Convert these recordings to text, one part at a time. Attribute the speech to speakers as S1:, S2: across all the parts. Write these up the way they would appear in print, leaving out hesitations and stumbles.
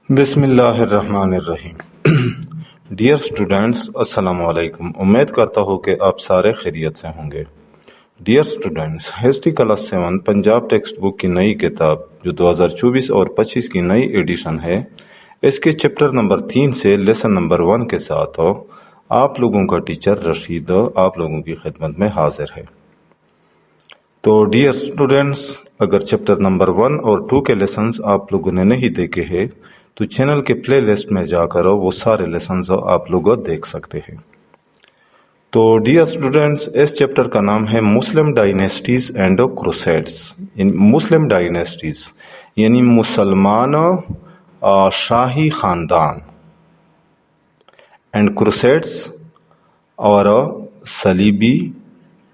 S1: بسم اللہ الرحمن الرحیم۔ ڈیئر اسٹوڈینٹس، السلام علیکم۔ امید کرتا ہوں کہ آپ سارے خیریت سے ہوں گے۔ Dear students, history class 7 Punjab text book کی نئی کتاب جو 2024 اور 25 کی نئی ایڈیشن ہے، اس کے چیپٹر نمبر 3 سے لیسن نمبر 1 کے ساتھ آپ لوگوں کا ٹیچر رشید آپ لوگوں کی خدمت میں حاضر ہے۔ تو ڈیئر اسٹوڈینٹس، اگر چیپٹر نمبر 1 اور 2 کے لیسنز آپ لوگوں نے نہیں دیکھے ہیں تو چینل کے پلے لسٹ میں جا کر وہ سارے لیسنز آپ لوگ دیکھ سکتے ہیں۔ تو ڈیئر اسٹوڈینٹس، اس چیپٹر کا نام ہے مسلم dynasties and crusades, Muslim dynasties یعنی مسلمان شاہی خاندان، اینڈ کروسیڈز اور صلیبی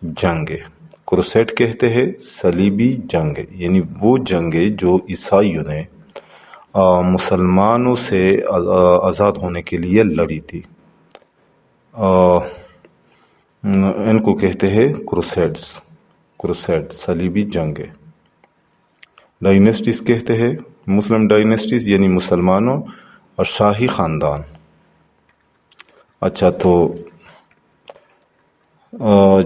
S1: جنگیں۔ کروسیڈ کہتے ہیں صلیبی جنگیں، یعنی وہ جنگیں جو عیسائیوں نے مسلمانوں سے آزاد ہونے کے لیے لڑی تھی، ان کو کہتے ہیں کروسیڈ، صلیبی جنگیں۔ ڈائنیسٹیز کہتے ہیں مسلم ڈائنیسٹیز یعنی مسلمانوں اور شاہی خاندان۔ اچھا، تو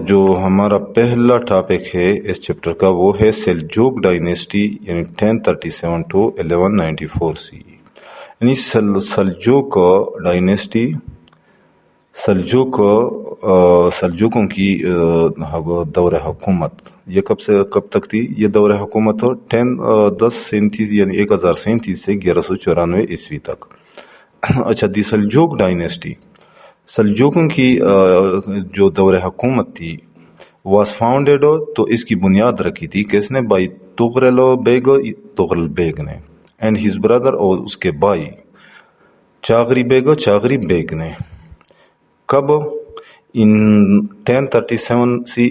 S1: جو ہمارا پہلا ٹاپک ہے اس چیپٹر کا وہ ہے سلجوق ڈائنیسٹی یعنی 1037 to 1194 سی، یعنی سلجوق ڈائنیسٹی، سلجوقوں کی دور حکومت۔ یہ کب سے کب تک تھی یہ دور حکومت؟ 1037 یعنی 1037 سے 1194 عیسوی تک۔ اچھا، دی سلجوق ڈائنیسٹی، سلجوقوں کی جو دور حکومت تھی واز فاؤنڈیڈ، تو اس کی بنیاد رکھی تھی کس نے؟ بائی تغرل بیگ نے، اینڈ ہز بردر، اور اس کے بھائی چاغری بیگ نے۔ کب؟ ان 1037 سی،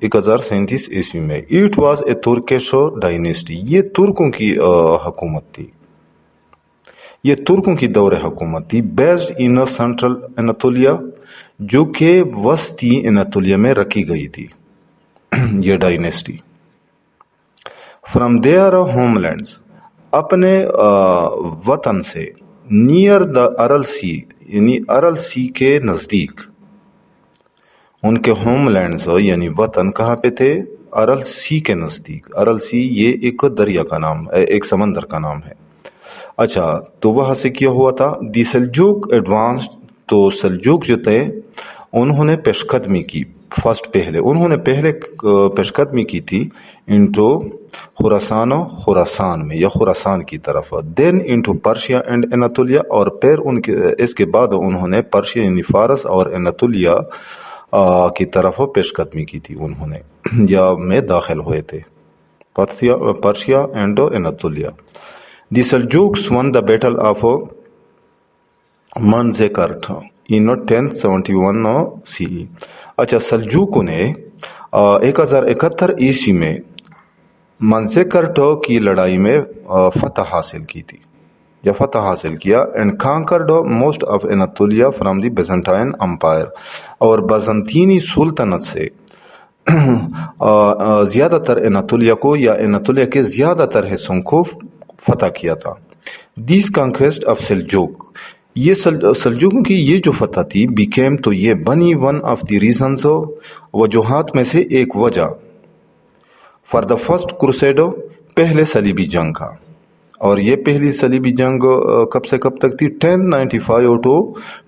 S1: 1037 عیسوی میں۔ It was a Turkish dynasty, یہ ترکوں کی حکومت تھی، یہ ترکوں کی دور حکومت تھی، بیسڈ ان سینٹرل اناتولیا، جو کہ وسطی اناتولیا میں رکھی گئی تھی یہ dynasty. From their homelands, اپنے وطن سے، نیئر دا ارل سی، یعنی ارل سی کے نزدیک، ان کے ہوم لینڈز یعنی وطن کہاں پہ تھے؟ ارل سی کے نزدیک۔ ارل سی یہ ایک دریا کا نام، ایک سمندر کا نام ہے۔ اچھا، تو وہاں سے کیا ہوا تھا؟ دی سلجوق ایڈوانسڈ، تو سلجوق جو تھے انہوں نے پیش قدمی کی، انہوں نے پہلے پیش قدمی کی تھی انٹو خراسان میں یا خراسان کی طرف، دین انٹو پرشیا اینڈ اناتولیا، اور پھر اس کے بعد انہوں نے پرشیا یعنی فارس اور اناتولیا کی طرف پیش قدمی کی تھی، انہوں نے یا میں داخل ہوئے تھے، Persia and Anatolia. The Seljuks won the Battle of Manzikert in 1071 CE۔ اچھا، سلجوکوں نے 1071 عیسوی میں منزکرٹ کی لڑائی میں فتح حاصل کی تھی یا فتح حاصل کیا، and conquered most of Anatolia from the Byzantine Empire، اور بازنطینی سلطنت سے زیادہ تر اناتولیا کو یا اناتولیا کے زیادہ تر حصوں کو فتح کیا تھا۔ دیس کانکویسٹ آف سلجوک، یہ سلجوکوں کی یہ جو فتح تھی، بیکیم، تو یہ بنی ون آف دی ریزنز، وجوہات میں سے ایک وجہ، فار دا فرسٹ کروسیڈ، پہلے صلیبی جنگ کا۔ اور یہ پہلی صلیبی جنگ کب سے کب تک تھی؟ 1095 to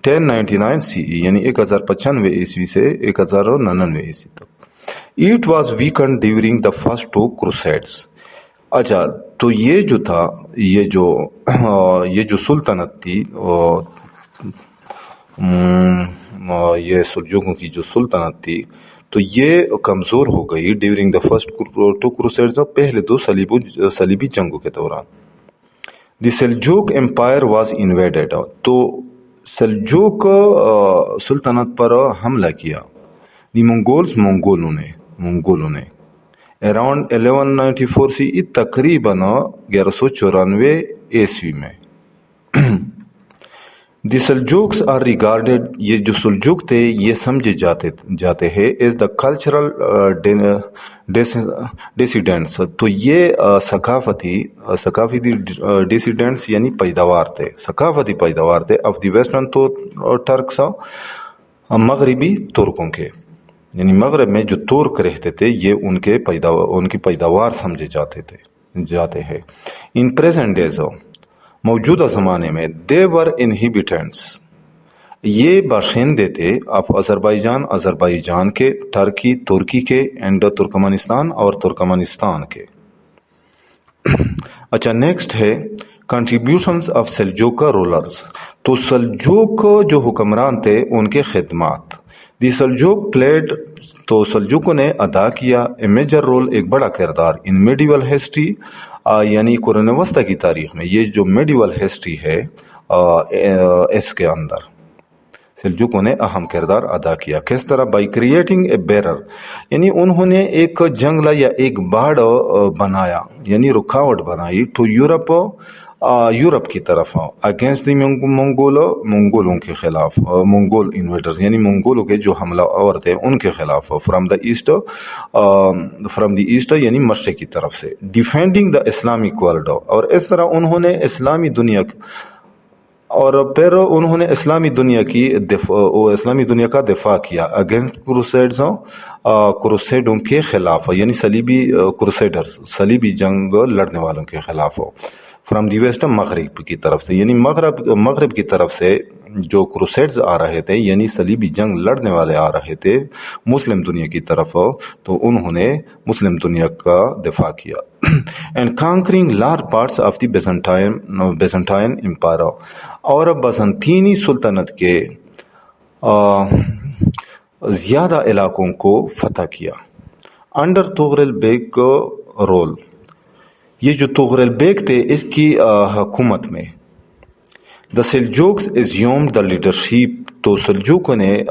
S1: 1099 سی، یعنی 1095 عیسوی سے 1099 عیسوی تک۔ It was weakened during the first two crusades. اچھا، تو یہ جو تھا، یہ جو سلطنت تھی، یہ سلجوکوں کی جو سلطنت تھی، تو یہ کمزور ہو گئی during the first two crusades, پہلے دو صلیبی جنگوں کے دوران۔ دی سلجوک امپائر واز انویڈیڈ، تو سلجوک سلطنت پر حملہ کیا، دی منگولوں نے اراؤنڈ 1194 سی، تقریباً 1194 عیسوی میں۔ دی سلجوکس آر ریگارڈیڈ، یہ جو سلجوک تھے یہ سمجھے جاتے ہیں از دا کلچرل ڈیسیڈنٹس، تو یہ ثقافتی ڈیسیڈنٹس یعنی پیداوار تھے، ثقافتی پیداوار تھے آف دی ویسٹرن ٹرکس، مغربی ترکوں کے، یعنی مغرب میں جو ترک رہتے تھے یہ ان کی پیداوار سمجھے جاتے ہیں۔ ان پریزنٹ ڈیز، موجودہ زمانے میں، دے ور انہیبیٹنٹس، یہ باشندے تھے آف آذربائیجان کے، ترکی کے، اینڈ ترکمانستان اور ترکمانستان کے۔ اچھا نیکسٹ ہے کنٹریبیوشنز آف سلجوکا رولرز، تو سلجوک جو حکمران تھے ان کے خدمات، دی سلجوک پلیڈ، تو سلجوکوں نے ادا کیا اے میجر رول، ایک بڑا کردار، ان میڈیول ہسٹری، یعنی قرون وسطی کی تاریخ میں، یہ جو میڈیول ہسٹری ہے اس کے اندر سلجوکوں نے اہم کردار ادا کیا۔ کس طرح؟ بائی کریٹنگ اے بیرر، یعنی انہوں نے ایک جنگلہ یا ایک باڑ بنایا، یعنی رکاوٹ بنائی، ٹو یورپ کی طرف، اگینسٹ دی منگولوں کے خلاف، منگول انویڈرز یعنی منگولوں کے جو حملہ آور تھے ان کے خلاف، فرام دی ایسٹ یعنی مشرق کی طرف سے، ڈیفینڈنگ دا اسلامک ورلڈ، اور اس طرح انہوں نے اسلامی دنیا اور پھر انہوں نے اسلامی دنیا کا دفاع کیا اگینسٹ کروسیڈوں کے خلاف، یعنی صلیبی جنگ لڑنے والوں کے خلاف، فرام دی ویسٹ، مغرب کی طرف سے، یعنی مغرب کی طرف سے جو کروسیڈز آ رہے تھے، یعنی صلیبی جنگ لڑنے والے آ رہے تھے مسلم دنیا کی طرف، تو انہوں نے مسلم دنیا کا دفاع کیا۔ And conquering large parts of the Byzantine empire, اور بازنطینی سلطنت کے زیادہ علاقوں کو فتح کیا، انڈر طغرل بیگ رول، یہ جو طغرل بیگ تھے اس کی حکومت میں، دا سلجوکس ایزیومڈ دا لیڈرشپ، تو سلجوکوں نے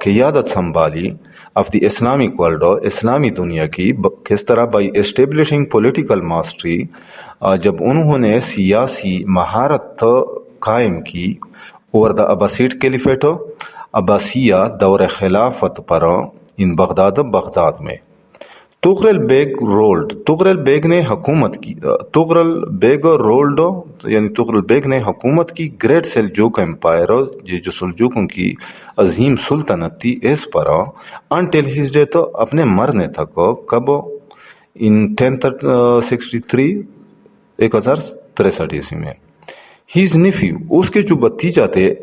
S1: قیادت سنبھالی آف دی اسلامک ورلڈ، اسلامی دنیا کی، کس طرح؟ بائی اسٹیبلشنگ پولیٹیکل ماسٹری، جب انہوں نے سیاسی مہارت قائم کی، اوور دا عباسیڈ کیلیفیٹ، عباسیہ دور خلافت پر، ان بغداد میں۔ طغرل بیگ نے حکومت کی، یعنی طغرل بیگ نے حکومت کی گریٹ سلجوک امپائر، یہ جو سلجوکوں کی عظیم سلطنت تھی اس پر، انٹل ہز ڈیتھ، اپنے مرنے تک، کب؟ ان 1063 1063 عیسوی میں۔ ہیز نیفیو، اس کے جو بھتیجا تھے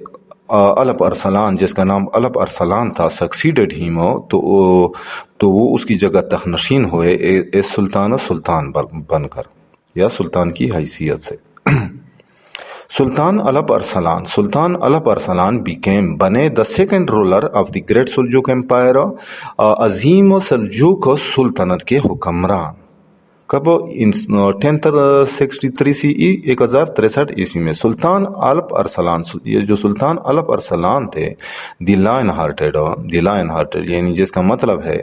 S1: الپ ارسلان، جس کا نام الپ ارسلان تھا، سکسیڈڈ ہیم، تو وہ اس کی جگہ تخنشین ہوئے اس سلطان بن کر، یا سلطان کی حیثیت سے۔ سلطان الپ ارسلان بنے the second ruler of the great Seljuk empire, عظیم سلجوک سلطنت کے حکمران، کب؟ 1063 1063 عیسوی میں۔ سلطان الپ ارسلان، یہ جو سلطان الپ ارسلان تھے، دی لائن ہارٹیڈ یعنی جس کا مطلب ہے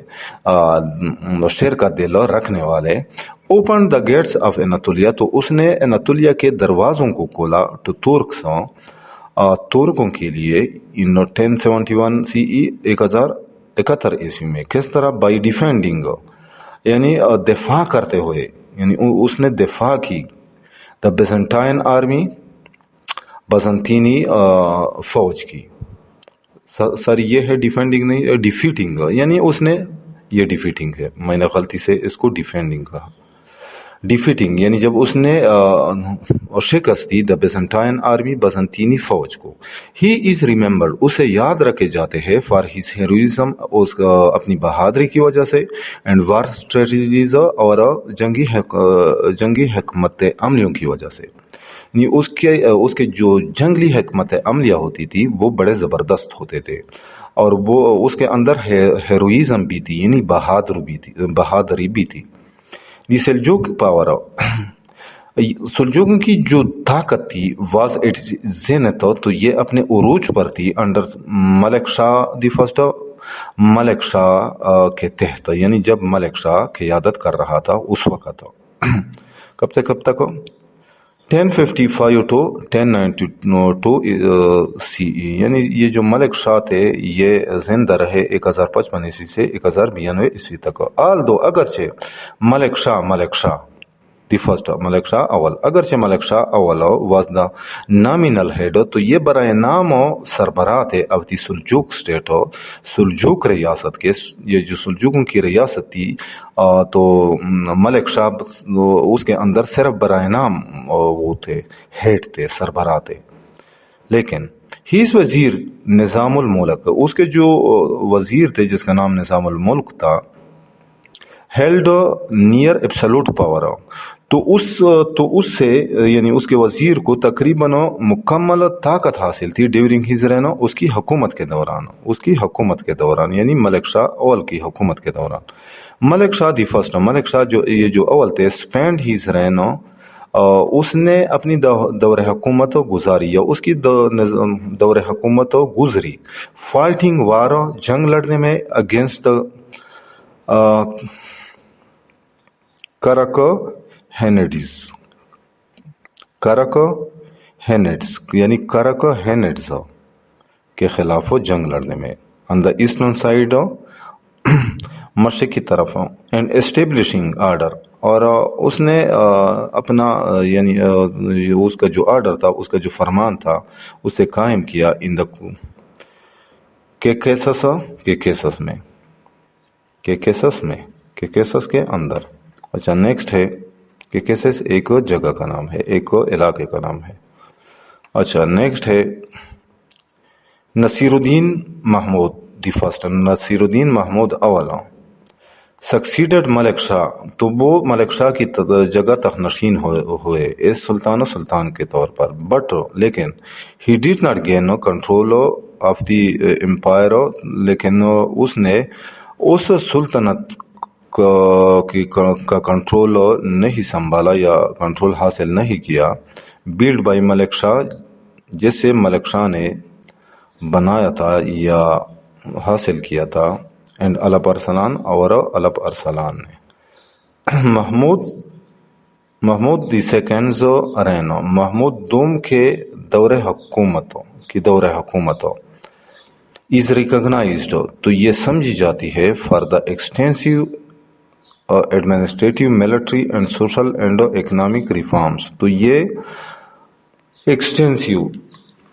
S1: شیر کا دل رکھنے والے، open the gates of Anatolia, تو اس نے اناتولیا کے دروازوں کو کھولا، ٹو ترکوں کے لیے، ان 1071 1071 عیسوی میں۔ کس طرح؟ بائی ڈیفینڈنگ، یعنی دفاع کرتے ہوئے، یعنی اس نے دفاع کی، دا بیزنٹائن آرمی، بازنطینی فوج کی۔ سر یہ ہے ڈیفینڈنگ نہیں، ڈیفیٹنگ، یعنی اس نے، یہ ڈیفیٹنگ ہے، میں نے غلطی سے اس کو ڈیفینڈنگ کہا۔ ڈیفیٹنگ یعنی جب اس نے شکست دی، دا بیزنٹائن آرمی، بازنطینی فوج کو۔ ہی از ریممبرڈ، اسے یاد رکھے جاتے ہیں، فار ہز ہیروئزم، اپنی بہادری کی وجہ سے، اینڈ وار اسٹریٹجیز، اور جنگی حکمت عملیوں کی وجہ سے، یعنی اس کے جو جنگلی حکمت عملیہ ہوتی تھی وہ بڑے زبردست ہوتے تھے، اور وہ اس کے اندر ہیروئزم بھی تھی، یعنی بہادری بھی تھی۔ دی سلجوک پاور، سلجوکوں کی جو طاقت تھی، واز اٹ زینت، تو یہ اپنے عروج پر تھی، under Malik Shah the first, ملک شاہ کے تحت، یعنی جب ملک شاہ قیادت کر رہا تھا اس وقت۔ کب تک؟ 1055 to 1092 CE، یعنی یہ جو ملک شاہ تھے یہ زندہ رہے 1055 عیسوی سے 1092 عیسوی تک. آل دو اگرچہ ملک شاہ دی فرسٹ ملک شاہ اول، اگرچہ ملک شاہ اول واز دا نامینل ہیڈ، تو یہ برائے نام سربراہ تھے of the Seljuk state, Seljuk ریاست کے. یہ جو سلجوکوں کی ریاست تھی تو ملک شاہ اس کے اندر صرف برائے نام وہ تھے، ہیڈ تھے، سربراہ تھے. لیکن ہیز وزیر نظام الملک، اس کے جو وزیر تھے جس کا نام نظام الملک تھا، ہیلڈ نیئر ایبسلوٹ پاور، تو اس سے یعنی اس کے وزیر کو تقریباً مکمل طاقت حاصل تھی ڈیورنگ ہز رین، اس کی حکومت کے دوران یعنی ملک شاہ اول کی حکومت کے دوران. ملک شاہ دی فرسٹ، ملک شاہ یہ جو اول تھے، اسپینڈ ہز رین، اس نے اپنی دور حکومت گزاری یا اس کی دور حکومت گزری فائٹنگ وار، جنگ لڑنے میں، اگینسٹ کرک ہینڈز یعنی کرک ہینڈز کے خلاف جنگ لڑنے میں، آن دا ایسٹرن سائڈ مشرقی طرف، اینڈ اسٹیبلشنگ آرڈر، اور اس نے اپنا یعنی اس کا جو آرڈر تھا، اس کا جو فرمان تھا، اسے قائم کیا ان دا کیسس کے اندر. اچھا نیکسٹ ہے کہ کیسس ایک جگہ کا نام ہے، ایک علاقے کا نام ہے. اچھا نیکسٹ ہے نصیر الدین محمود دی فرسٹ، نصیر الدین محمود اول سکسیڈڈ ملک شاہ، تو وہ ملک شاہ کی جگہ تخنشین ہوئے اس سلطان کے طور پر. بٹ لیکن he did not gain control of the empire, لیکن اس نے اس سلطنت کا کنٹرول نہیں سنبھالا یا کنٹرول حاصل نہیں کیا. بیلڈ بائی ملک شاہ، جس سے ملک شاہ نے بنایا تھا یا حاصل کیا تھا، اینڈ الپ ارسلان اور الپ ارسلان نے. محمود دی سیکنڈز رین، محمود دوم کے دور حکومت از ریکگنائزڈ، تو یہ سمجھی جاتی ہے for the extensive administrative, military and social and economic reforms. تو یہ ایکسٹینسو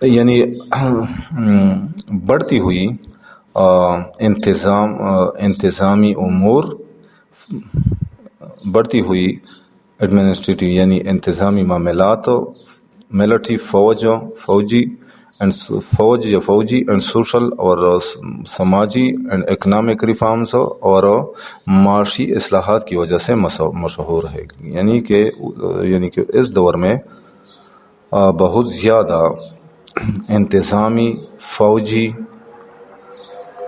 S1: یعنی بڑھتی ہوئی انتظامی امور، بڑھتی ہوئی ایڈمنسٹریٹو یعنی انتظامی معاملات، ملٹری فوجی اینڈ سوشل اور سماجی اینڈ اکنامک ریفارمز، اور معاشی اصلاحات کی وجہ سے مشہور ہے. یعنی کہ اس دور میں بہت زیادہ انتظامی، فوجی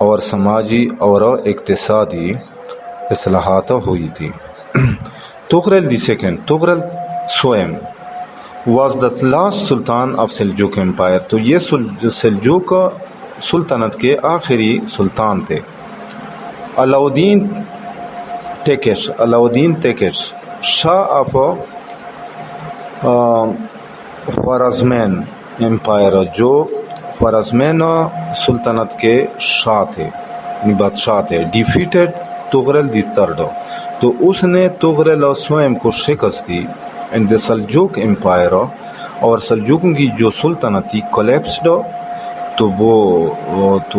S1: اور سماجی اور اقتصادی اصلاحات ہوئی تھی. طغرل دی سیکنڈ، طغرل سوئم was the last sultan of Seljuk empire, تو یہ سلجوک سلطنت کے آخری سلطان تھے. علاؤدین تیکش شاہ آف خوارزمین امپائر، جو خوارزمین سلطنت کے شاہ تھے، بادشاہ تھے. ڈیفیٹڈ طغرل دی تھرڈ، تو اس نے طغرل سوئم کو شکست دی. اینڈ دا سلجوک امپائر، اور سلجوکوں کی جو سلطنت تھی، کولیپسڈ، تو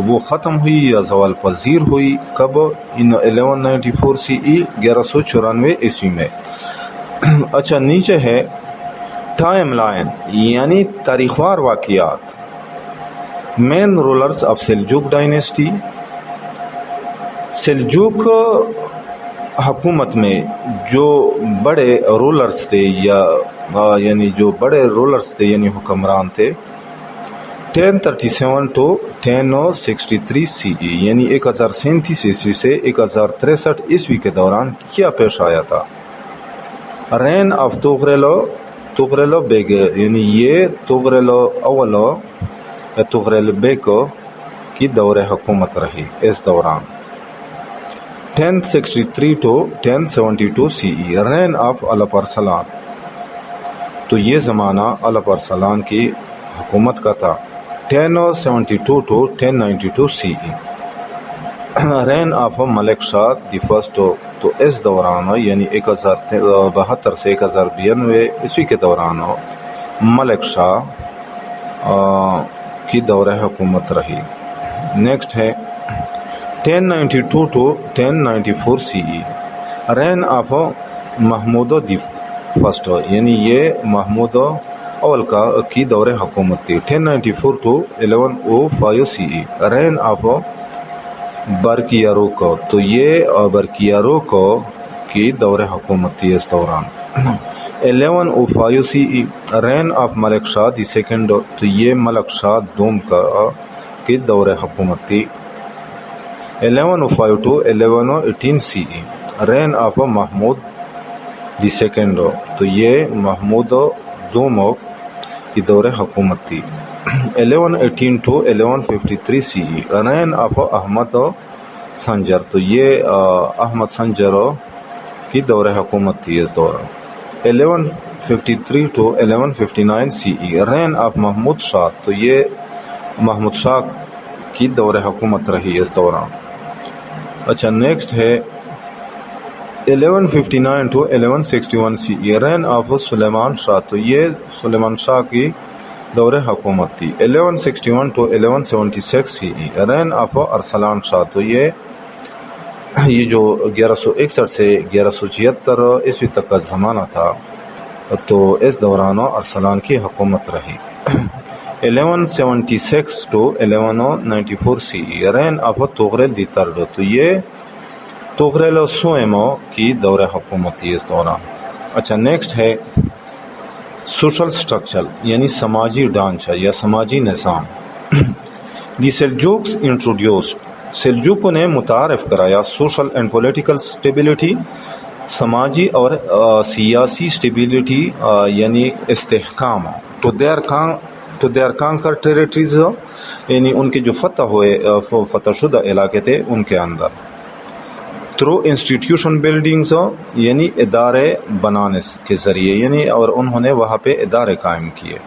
S1: وہ ختم ہوئی یا زوال پذیر ہوئی. کب؟ ان 1194 CE، 1194 عیسوی میں. اچھا نیچے ہے ٹائم لائن یعنی تاریخوار واقعات. مین rulers of Seljuk dynasty, Seljuk حکومت میں جو بڑے رولرز تھے یعنی حکمران تھے، 1037 to 1063 CE یعنی 1037 عیسوی سے 1063 عیسوی کے دوران کیا پیش آیا تھا؟ رین آف طغرل بیگ، یعنی یہ طغرل اول یا طغرل بیگ کی دور حکومت رہی اس دوران. 1063 to 1072 CE. Reign of Alp Arslan, تو یہ زمانہ عرب ارسلان کی حکومت کا تھا 1072 to 1092 CE. Reign of Malik Shah the first. تو اس دوران یعنی 1072 سے 1092 عیسوی کے دوران ملک شاہ کی دور حکومت رہی. نیکسٹ ہے 1092 to 1094 CE. Reign of Mahmud the first یعنی یہ محمود اول کی دور حکومت تھی 1094 to 1105 CE. Reign of Barkiyaruq. تو یہ برکیاروک کی دور حکومت تھی اس دوران 1105 CE. Reign of Malik Shah the second. تو یہ ملک شاہ دوم کی دور حکومت تھی 1105 to 1118 CE. Reign of Mahmud the second. تو یہ محمود دوم کی دور حکومت تھی 1118 to 1153 CE. Reign of Ahmad Sanjar. تو یہ احمد سنجر کی دور حکومت تھی اس دوران 1153 to 1159 CE. Reign of Mahmud Shah. تو یہ محمود شاہ کی دور حکومت رہی اس دوران. اچھا نیکسٹ ہے 1159 to 1161 CE. رین آف سلیمان شاہ. تو یہ سلیمان شاہ کی دور حکومت تھی 1161 to 1176 CE. Reign of Arslan Shah. تو یہ جو 1161 سے 1176 عیسوی تک کا زمانہ تھا تو اس دوران ارسلان کی حکومت رہی 1176 to 1194 CE. Reign of Tughril the third. تو یہ طغرل سوئمو کی دور حکومت تھی اس دوران. اچھا نیکسٹ ہے سوشل سٹرکچر یعنی سماجی ڈھانچہ یا سماجی نظام. دی سیلجوکس انٹروڈیوسڈ. سیلجوکوں نے متعارف کرایا سوشل اینڈ پولیٹیکل اسٹیبلٹی سماجی اور سیاسی اسٹیبلٹی یعنی استحکام ٹو دیئر کانکر ٹیریٹریز یعنی ان کے جو فتح شدہ علاقے تھے ان کے اندر تھرو انسٹیٹیوشن بلڈنگز یعنی ادارے بنانے کے ذریعے یعنی اور انہوں نے وہاں پہ ادارے قائم کیے.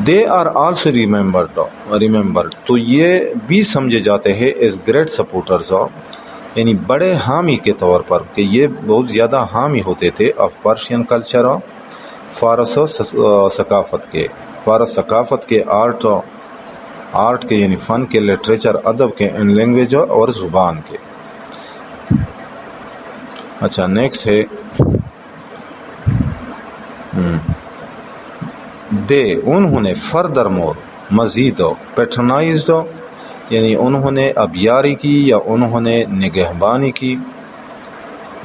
S1: They are also remembered. تو یہ بھی سمجھے جاتے ہیں ایز گریٹ سپورٹرز یعنی بڑے حامی کے طور پر کہ یہ بہت زیادہ حامی ہوتے تھے آف پرشین کلچر فارس ثقافت کے آرٹ کے یعنی فن کے لٹریچر ادب کے اینڈ لینگویج اور زبان کے. اچھا نیکسٹ ہے انہوں نے فردر مور مزید پیٹرنائزڈ یعنی انہوں نے ابیاری کی یا انہوں نے نگہبانی کی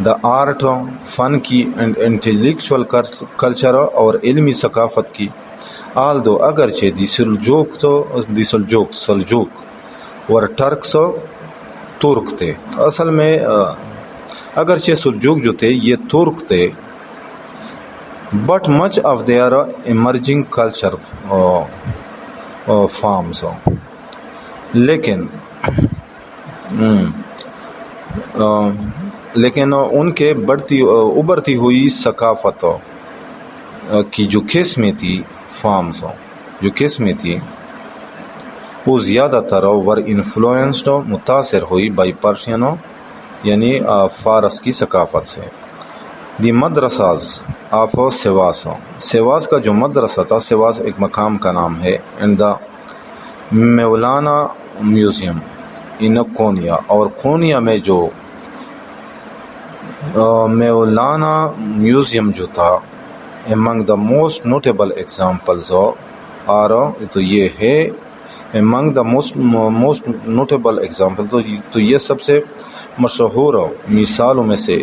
S1: دا آرٹ فن کی اینڈ انٹلیکچوئل کلچر اور علمی ثقافت کی. آلدو اگرچہ سلجوک اور ٹرکس ترک تھے. اصل میں اگرچہ سلجوک جو تھے یہ ترک تھے but much of their emerging culture forms لیکن ان کے ابھرتی ہوئی ثقافت کی جو قسمیں تھی فارمز جو قسمیں تھی وہ زیادہ تر ور انفلوئنسڈ متاثر ہوئی بائی پرشین یعنی فارس کی ثقافت سے. دی مدرساز آف سیواس کا جو مدرسہ تھا سیواس ایک مقام کا نام ہے اینڈ دا مولانا میوزیم ان کونیا. اور کونیا میں جو مولانا میوزیم جو تھا among the most notable examples تو یہ ہے among the most notable example تو یہ سب سے مشہور مثالوں میں سے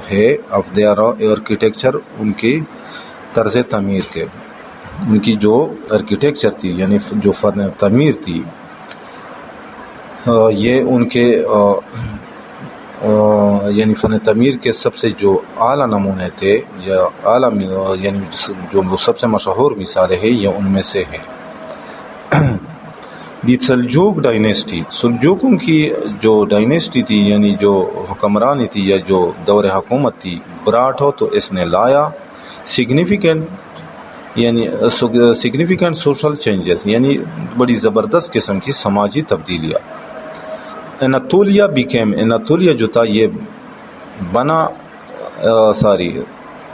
S1: ہے آف دیئر آرکیٹیکچر ان کی طرز تعمیر کے ان کی جو آرکیٹیکچر تھی یعنی جو فن تعمیر تھی یہ ان کے یعنی فن تعمیر کے سب سے جو اعلیٰ نمونے تھے یا اعلیٰ یعنی جو سب سے مشہور مثالیں ہیں یہ ان میں سے ہے. دی سلجوک ڈائنیسٹی سلجوکوں کی جو ڈائنیسٹی تھی یعنی جو حکمرانی تھی یا جو دور حکومت تھی براٹ ہو تو اس نے لایا سگنیفیکنٹ سوشل چینجز یعنی بڑی زبردست قسم کی سماجی تبدیلیاں. اناتولیا جو تھا یہ بنا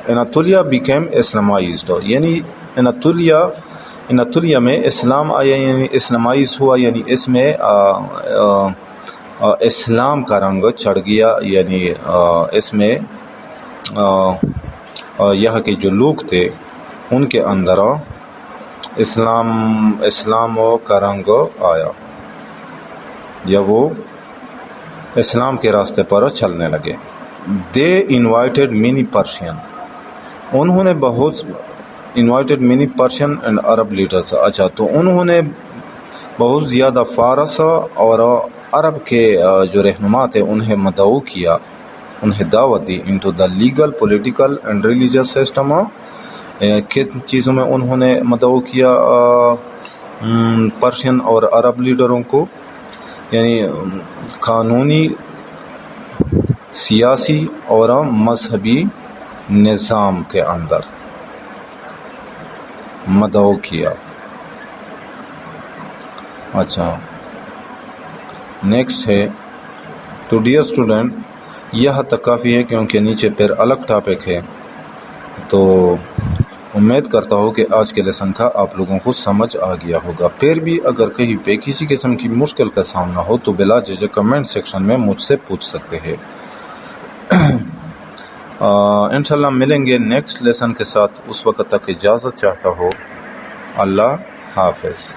S1: اناتولیا بیکیم اسلامائزڈ، یعنی اناتولیا میں اسلام آیا، یعنی اسلامائز ہوا، یعنی اس میں اسلام کا رنگ چڑھ گیا، یعنی اس میں یہاں کے جو لوگ تھے ان کے اندر اسلام کا رنگ آیا، یا وہ اسلام کے راستے پر چلنے لگے. دے انوائٹیڈ مینی پرشین، انہوں نے invited many Persian and Arab leaders. اچھا، تو انہوں نے بہت زیادہ فارس اور عرب کے جو رہنما تھے انہیں مدعو کیا، انہیں دعوت دی into the legal political and religious system. کن چیزوں میں انہوں نے مدعو کیا پرشین اور عرب لیڈروں کو؟ یعنی قانونی، سیاسی اور مذہبی نظام کے اندر مدعو کیا. اچھا، نیکسٹ ہے تو ڈیئر اسٹوڈنٹ، یہ حد تک کافی ہے کیونکہ نیچے پھر الگ ٹاپک ہے. تو امید کرتا ہوں کہ آج کے لیسن کا آپ لوگوں کو سمجھ آ گیا ہوگا. پھر بھی اگر کہیں پہ کسی قسم کی مشکل کا سامنا ہو تو بلا جھجک کمنٹ سیکشن میں مجھ سے پوچھ سکتے ہیں. انشاءاللہ ملیں گے نیکسٹ لیسن کے ساتھ. اس وقت تک اجازت چاہتا ہوں. اللہ حافظ.